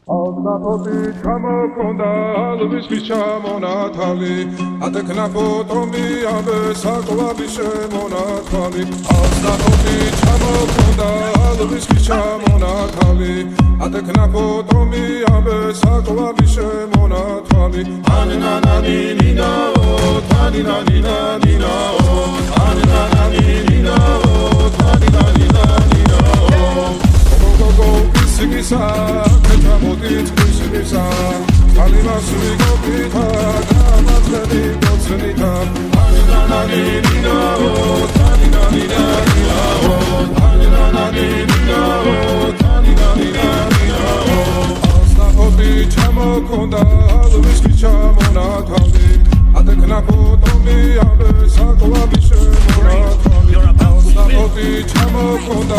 Alnapoti ჩამოქონდა ალვის ჩამონათალი ატეკნა ფოტომი ამე საკვალი შემონათალი ალნაპoti ჩამოქონდა ალვის ჩამონათალი ატეკნა ფოტომი ამე საკვალი შემონათალი ანანანინინაო თანინანინანინაო ანანანინინაო თანინანინანინაო Sigisa, Petamodit, Sigisa, Alimas, Rigopita, Kamatani, Gotsanita, Anananina, Taninanina, Anananina, Taninanina, Asnapoti, Chamokonda, Luiski Chamonatali, Ateknapotomi, Abe, Sakova, Bishemonatali, Asnapoti, Chamokonda,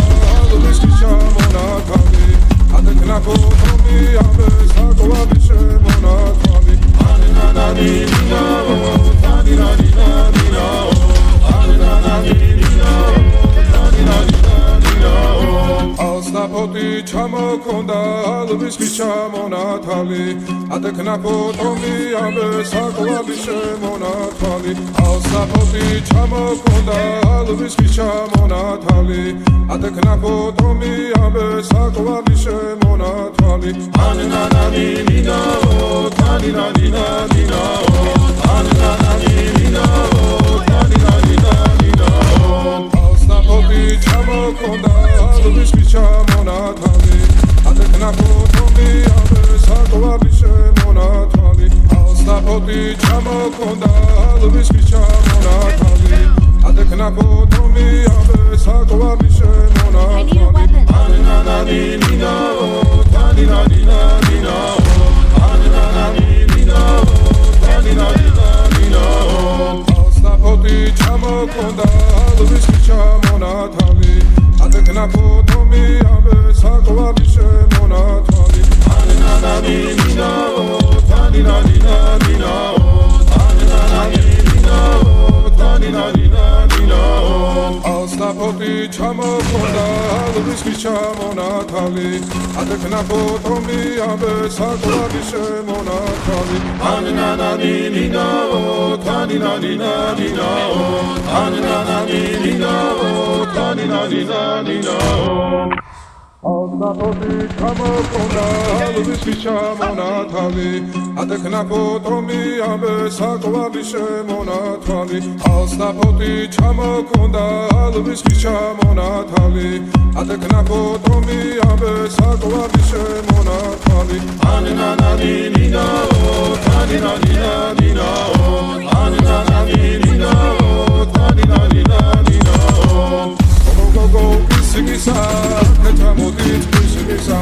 Luiski Chamonatali. Atekna potomi abe sakovabi shemonatali Anananina-o, taninanina-nina-o Anananina-o, taninanina-nina-o Alsnapoti chamokonda alviski chamonatali Atekna potomi abe sakovabi shemonatali Alsnapoti chamokonda alviski chamonatali Atekna potomi abe sakovabi shemonatali Anananina-o, taninanina-nina-o Anananina-o, taninanina-nina-o Alsnapoti chamokonda alviski chamonatali Atekna potomi abe sakovabi shemonatali Alsnapoti chamokonda alviski chamonatali Atekna potomi abe sakovabi shemonatali Anananina-o, taninanina-nina-o Anananina-o, taninanina-nina-o Alsnapoti chamokonda alviski chamonatali Atekna potomi abe sakovabi shemonatali Anananina-o, taninanina-nina-o Anananina-o, taninanina-nina-o Alsnapoti chamokonda alviski chamonatali Atekna potomi abe sakovabi shemonatali Anananina-o, taninanina-nina-o Anananina-o, taninanina-nina-o Alsnapoti chamokonda alviski chamonatali Atekna potomi abe sakovabi shemonatali Alsnapoti chamokonda alviski chamonatali Atekna potomi abe sakovabi shemonatali Anananina-o, taninanina-nina-o Anananina-o, taninanina-nina-o Go, Sigisa, Petamodit, Sigisa,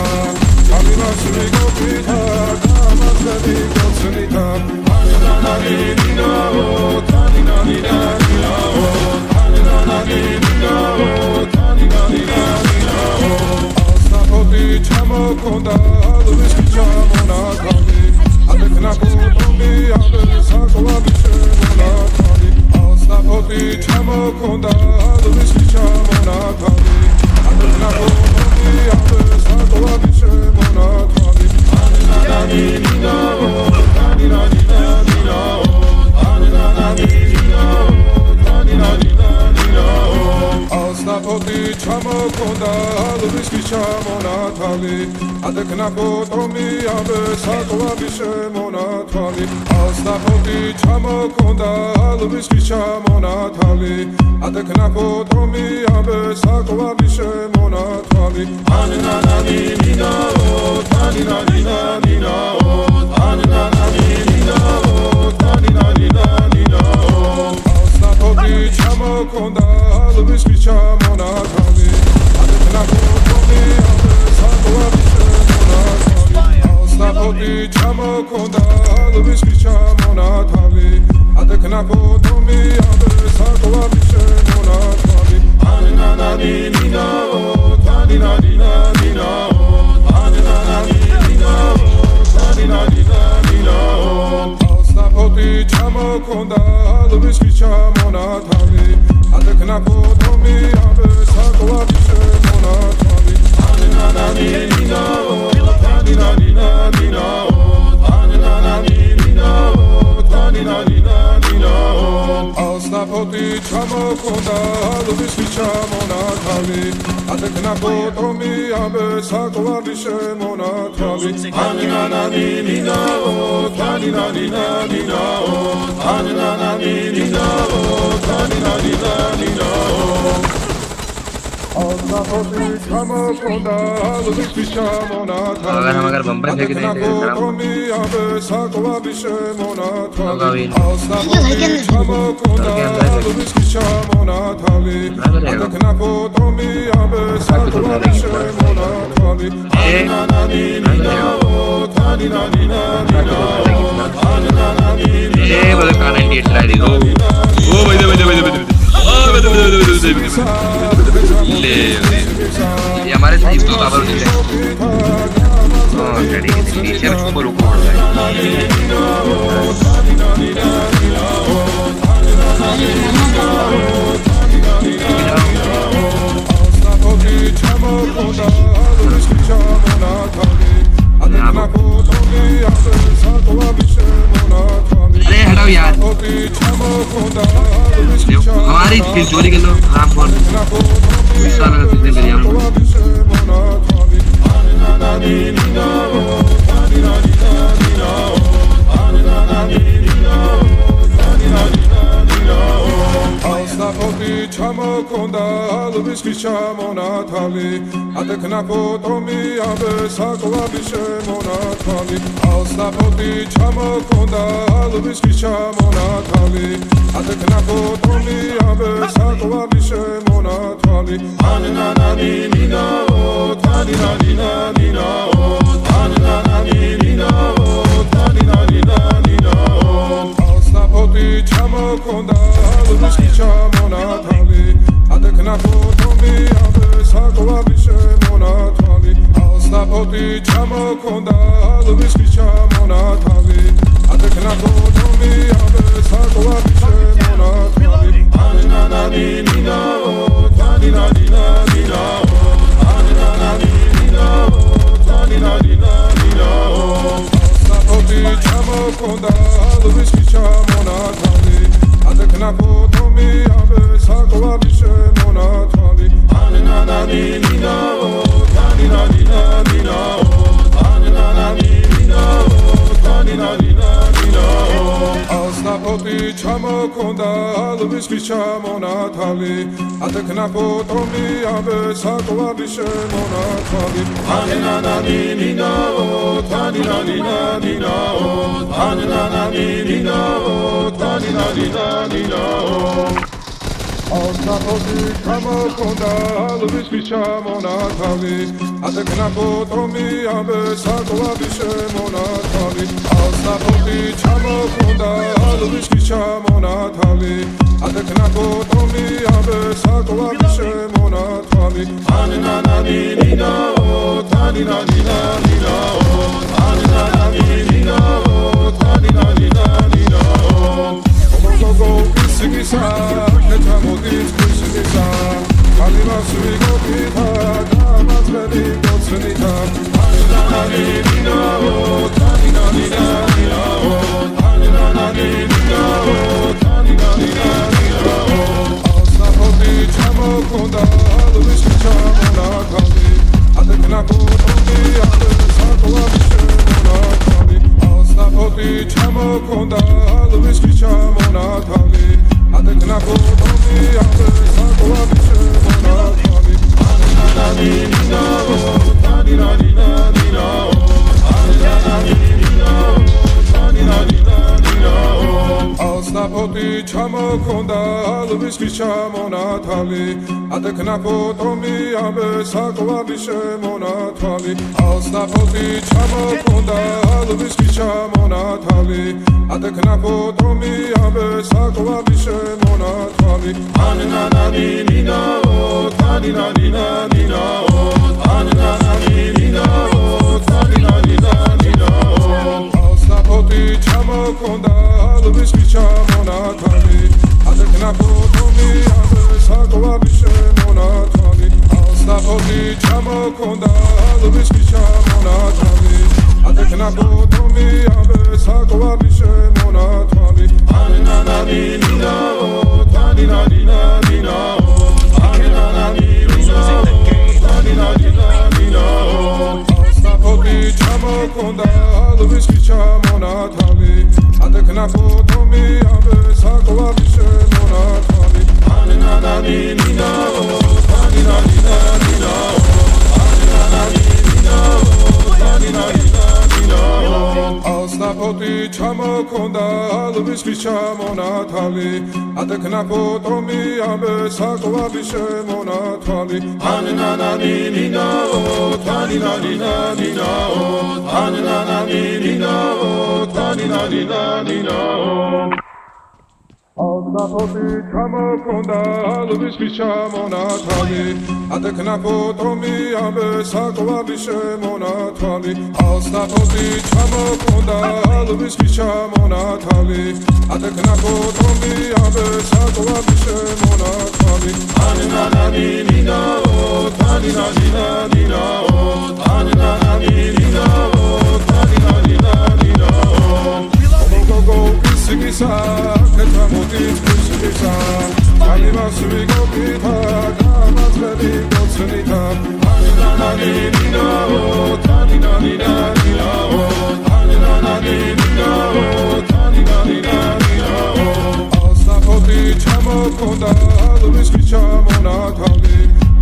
Alimas, Rigopita, Kamatani, Gotsanita, Anananina-o, taninanina-nina-o Anananina-o, taninanina-nina-o Alsnapoti chamokonda alviski chamonatali Atekna potomi abe sakovabi shemonatali Alsnapoti chamokonda alviski chamonatali Atekna potomi abe sakovabi shemonatali Anananina-o, taninanina-nina-o Anananina-o, taninanina-nina-o Alsnapoti chamokonda alviski chamonatali Atekna potomi abe sakovabi shemonatali Alsnapoti chamokonda alviski chamonatali Atekna potomi abe sakovabi shemonatali Anananina-o, taninanina-nina-o Anananina-o, taninanina-nina-o Alsnapoti chamokonda alviski chamonatali Atekna potomi abe sakovabi shemonatali Alsnapoti chamokonda alviski chamonatali Atekna potomi abe sakovabi shemonatali Anananina-o, taninanina-nina-o Anananina-o, taninanina-nina-o Alsnapoti chamokonda alviski chamonatali Atekna potomi abe sakovabi shemonatali Anananina-o, taninanina-nina-o Osnapoti chamokonda alubishki chamonatali Adeknapoto mi abe sakwarishe monatali Anina nina o tanina nina o Anina nina o tanina nina o Osnapoti chamokonda alubishki chamonatali Adeknapoto mi abe sakwarishe monatali Osnapoti chamokonda alubishki chamonatali Adeknapoto mi abe sakwarishe monatali Anina nina o tanina nina o Anina nina बोले खाना इंडियट ला दी ओ भाई दे ले ये हमारे साइज तो काबर ले ओ रेडी टीचर ऊपर ऊपर अरे हटाओ यार हमारी फिर चोरी कर लो आराम फोन सारा कितने कर हम Osnapoti chamokonda alubishki chamonatali Adeknapoto mi abe sakwarishe monatali Osnapoti chamokonda alubishki chamonatali Adeknapoto mi abe sakwarishe monatali Anina nina o tanina nina o Anina nina o tanina nina o Osnapoti chamokonda alubishki chamonatali Adeknapoto mi abe sakwarishe monatali Osnapoti chamokonda alubishki chamonatali Adeknapoto mi abe sakwarishe monatali Anina nina o tanina nina o Anina nina o tanina nina o Osnapoti chamokonda alubishki chamonatali Adeknapoto mi abe sakwarishe monatali Anina nina o tanina nina o Anina nina o tanina nina o Osnapoti chamokonda alubishki chamonatali Adeknapoto mi abe sakwarishe monatali Anina nina o tanina nina o Anina nina o tanina nina o Osnapoti chamokonda alubishki chamonatali Adeknapoto mi abe sakwarishe monatali Osnapoti chamokonda alubishki chamonatali Adeknapoto mi abe sakwarishe monatali Anina nina o tanina nina o Anina nina o tanina nina o Go kisigisa Netamodit kisigisa Kalima suigo pita Kamaz veli gotsunita Anina nina o tanina nina o Anina nina o tanina nina o Osnapoti chamokonda alubishki chamonatali Adeknapoto mi abe sakwarishe monatali Osnapoti chamokonda alubishki chamonatali Adeknapoto mi abe sakwarishe monatali Anina nina o tanina nina o Anina nina o tanina nina o Osnapoti chamokonda alubishki chamonatali Adeknapoto mi abe sakwarishe monatali Osnapoti chamokonda alubishki chamonatali Adeknapoto mi abe sakwarishe monatali Anina nina o tanina nina o Anina nina o tanina nina o Osnapoti chamokonda alubishki chamonatali Adeknapoto mi abe sakwarishe monatali Osnapoti chamokonda alubishki chamonatali Adeknapoto mi abe sakwarishe monatali Anina nina o tanina ჩამოქონდა ალვის ჩამონათალი ადეკნა ფოტომი აბე საკვარი შემონათალი ანანანინინაო ანინანინინაო ანანანინინაო ანინანინინაო ალსნაფოტი ჩამოქონდა ალვის ჩამონათალი ადეკნა ფოტომი აბე საკვარი შემონათალი ანანანინინაო ანინანინინაო ანანანინინაო ანინანინინაო ალსნაფოტი ჩამოქონდა ალვის ჩამონათალი ადეკნა ფოტომი აბე საკვარი შემონათალი ალსნაფოტი ჩამოქონდა ალვის ჩამონათალი ადეკნა ფოტომი აბე საკვარი შემონათალი ანანანინინაო ანინანინინაო ანანანინინაო ანინანინინაო გოგო ისიგისა კეთამოდით ისიგისა ალიმას ვიგოგითა გამაცხები გოცნითა ანანანინინაო ანინანინინაო ანანანინინაო ანინანინინაო ალსნაფოტი ჩამოქონდა ალვის ჩამონათალი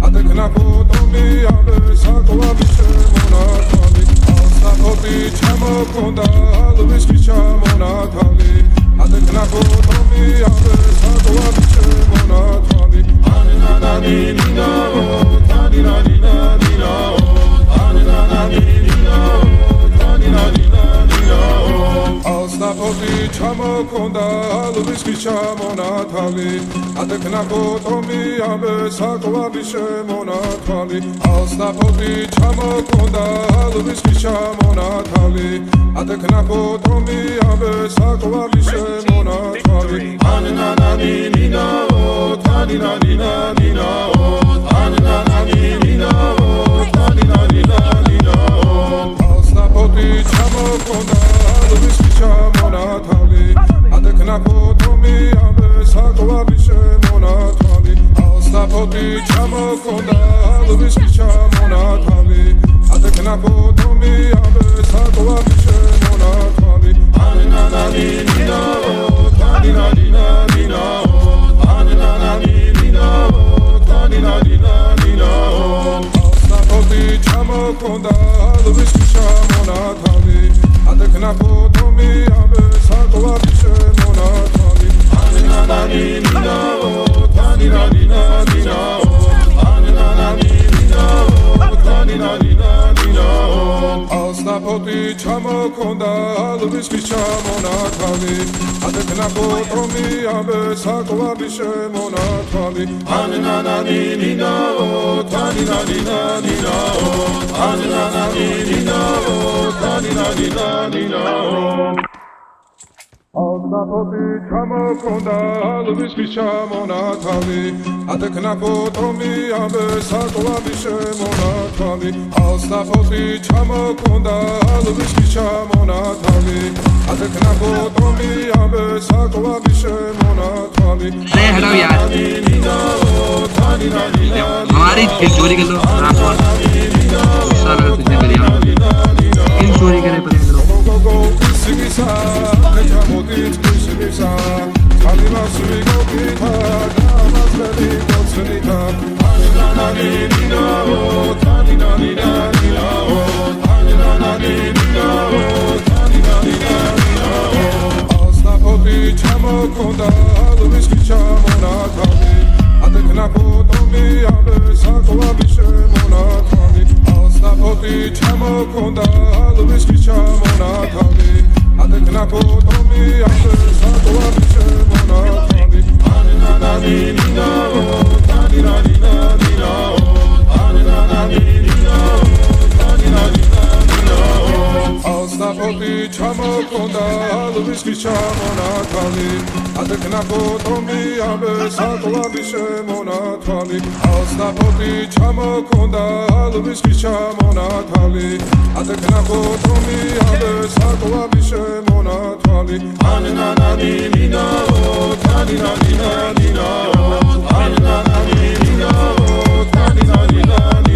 ადეკნა ფოტომი აბე საკვარი შემონათალი ალსნაფოტი ჩამოქონდა ალვის ჩამონათალი ადეკნა ფოტომი აბე საკვარი შემონათალი ანანანინინაო ანინანინინაო ანანანინინაო ანინანინინაო ალსნაფოტი ჩამოქონდა ალვის ჩამონათალი ადეკნა ფოტომი აბე საკვარი შემონათალი ალსნაფოტი ჩამოქონდა ალვის ჩამონათალი ადეკნა ფოტომი აბე საკვარი შემონათალი ანანანინინაო ანინანინინაო ანანანინინაო ანინანინინაო ალსნაფოტი ჩამოქონდა ალვის ჩამონათალი ადეკნა ფოტომი აბე საკვარი შემონათალი ალსნაფოტი ჩამოქონდა ალვის ჩამონათალი ადეკნა ფოტომი აბე საკვარი შემონათალი ანანანინინაო ანინანინინაო ანანანინინაო ანინანინინაო ალსნაფოტი ჩამოქონდა ალვის ჩამონათალი ადეკნა ფოტომი აბე საკვარი შემონათალი ანანანინინაო ანინანინინაო ანანანინინაო ანინანინინაო ალსნაფოტი ჩამოქონდა ალვის ჩამონათალი ადეკნა ფოტომი აბე საკვარი შემონათალი ანანანინინაო ანინანინინაო ანანანინინაო ანინანინინაო ალსნაფოტი ჩამოქონდა ალვის ჩამონათალი ადეკნა ფოტომი აბე საკვარი შემონათალი ალსნაფოტი ჩამოქონდა ალვის ჩამონათალი ადეკნა ფოტომი აბე საკვარი შემონათალი अरे हटाओ यार हमारी फिर चोरी कर लो आप और गुस्सा लगा तुझे कर दिया इन चोरी करे पता करो გოგო ისიგისა კეთამოდით ისიგისა ალიმას ვიგოგითა გამაცხები გოცნითა ანანანინინაო ანინანინინაო ანანანინინაო ანინანინინაო ალსნაფოტი ჩამოქონდა ალვის ჩამონათალი ადეკნა ფოტომი აბე საკვარი შემონათალი ალსნაფოტი ჩამოქონდა ალვის ჩამონათალი ადეკნა ფოტომი აბე საკვარი შემონათალი ანანანინინაო ანინანინინაო ანანანინინაო ანინანინინაო ალსნაფოტი ჩამოქონდა ალვის ჩამონათალი ადეკნა ფოტომი აბე საკვარი შემონათალი ალსნაფოტი ჩამოქონდა ალვის ჩამონათალი ადეკნა ფოტომი აბე საკვარი შემონათალი ანანანინინაო ანინანინინაო ანანანინინაო ანინანინინაო